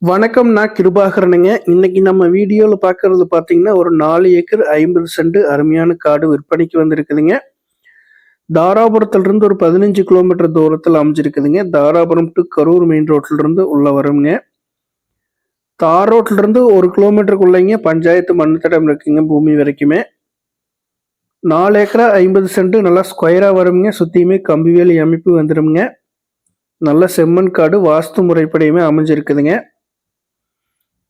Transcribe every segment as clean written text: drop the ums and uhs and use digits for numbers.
வணக்கம். நான் கிருபாகரனுங்க. இன்னைக்கு நம்ம வீடியோல பார்க்கறது பார்த்தீங்கன்னா, ஒரு 4 ஏக்கர் 50 சென்ட் அருமையான காடு விற்பனைக்கு வந்திருக்குதுங்க. தாராபுரத்திலிருந்து ஒரு 15 கிலோமீட்டர் தூரத்துல அமைஞ்சிருக்குதுங்க. தாராபுரம் டூ கரூர் மெயின் ரோட்லருந்து உள்ள வருங்க. தார் ரோட்லருந்து 1 கிலோமீட்டருக்குள்ளேங்க பஞ்சாயத்து மண்ணு இருக்குங்க பூமி வரைக்குமே. 4 ஏக்கரா 50 சென்ட் நல்லா ஸ்கொயரா வருங்க. சுத்தியுமே கம்பி வேலி அமைப்பு வந்துருங்க. நல்ல செம்மண் காடு வாஸ்து முறைப்படியுமே அமைஞ்சிருக்குதுங்க.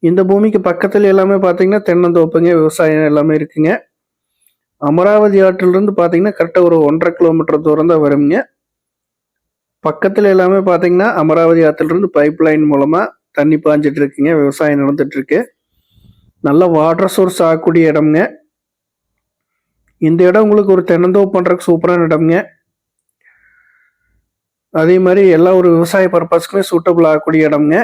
இந்த பூமிக்கு பக்கத்துல எல்லாமே பார்த்தீங்கன்னா, தென்னந்தோப்புங்க, விவசாயம் எல்லாமே இருக்குங்க. அமராவதி ஆற்றிலிருந்து பார்த்தீங்கன்னா, கரெக்ட்டா ஒரு 1 1/2 கிலோமீட்டர் தூரம் தான் வருங்க. பக்கத்துல எல்லாமே பார்த்தீங்கன்னா, அமராவதி ஆற்றிலிருந்து பைப் லைன் மூலமா தண்ணி பாய்ஞ்சிட்டு இருக்குங்க. விவசாயம் நடந்துட்டு இருக்கு. நல்ல வாட்டர் சோர்ஸ் ஆகக்கூடிய இடம்ங்க. இந்த இடம் உங்களுக்கு ஒரு தென்னந்தோப்பு பண்றதுக்கு சூப்பரான இடம்ங்க. அதே மாதிரி எல்லா ஒரு விவசாய பர்பஸ்க்குமே சூட்டபிள் ஆகக்கூடிய இடம்ங்க.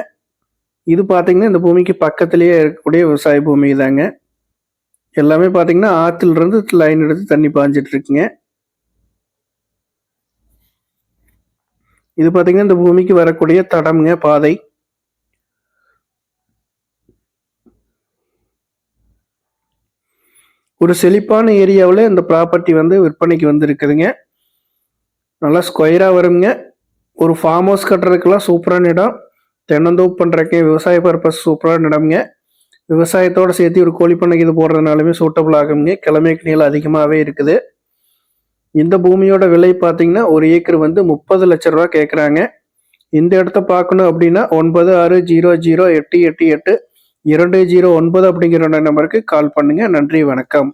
இது பார்த்தீங்கன்னா, இந்த பூமிக்கு பக்கத்திலேயே இருக்கக்கூடிய விவசாய பூமி தாங்க. எல்லாமே பார்த்தீங்கன்னா, ஆற்றிலிருந்து லைன் எடுத்து தண்ணி பாய்ஞ்சிட்டு இருக்குங்க. இது பார்த்தீங்கன்னா, இந்த பூமிக்கு வரக்கூடிய தடம்ங்க, பாதை. ஒரு செழிப்பான ஏரியாவுல இந்த ப்ராப்பர்ட்டி வந்து விற்பனைக்கு வந்திருக்குதுங்க. நல்லா ஸ்கொயரா வருங்க. ஒரு ஃபார்ம் ஹவுஸ் கட்டுறதுக்கெல்லாம் சூப்பரான இடம். தென்னந்தோப்பு பண்றதுக்கு விவசாய பர்பஸ் சூப்பரான இடம்ங்க. விவசாயத்தோட சேர்த்து ஒரு கோழி பண்ணைக்கு இது போடுறதுனாலுமே சூட்டபிள் ஆகுங்க. கிழமைக்கு நீளம் அதிகமாகவே இருக்குது. இந்த பூமியோட விலை பார்த்தீங்கன்னா, ஒரு ஏக்கர் வந்து 30 லட்சம் ரூபா கேட்குறாங்க. இந்த இடத்த பார்க்கணும் அப்படின்னா 9600888209 அப்படிங்கிற நம்பருக்கு கால் பண்ணுங்க. நன்றி, வணக்கம்.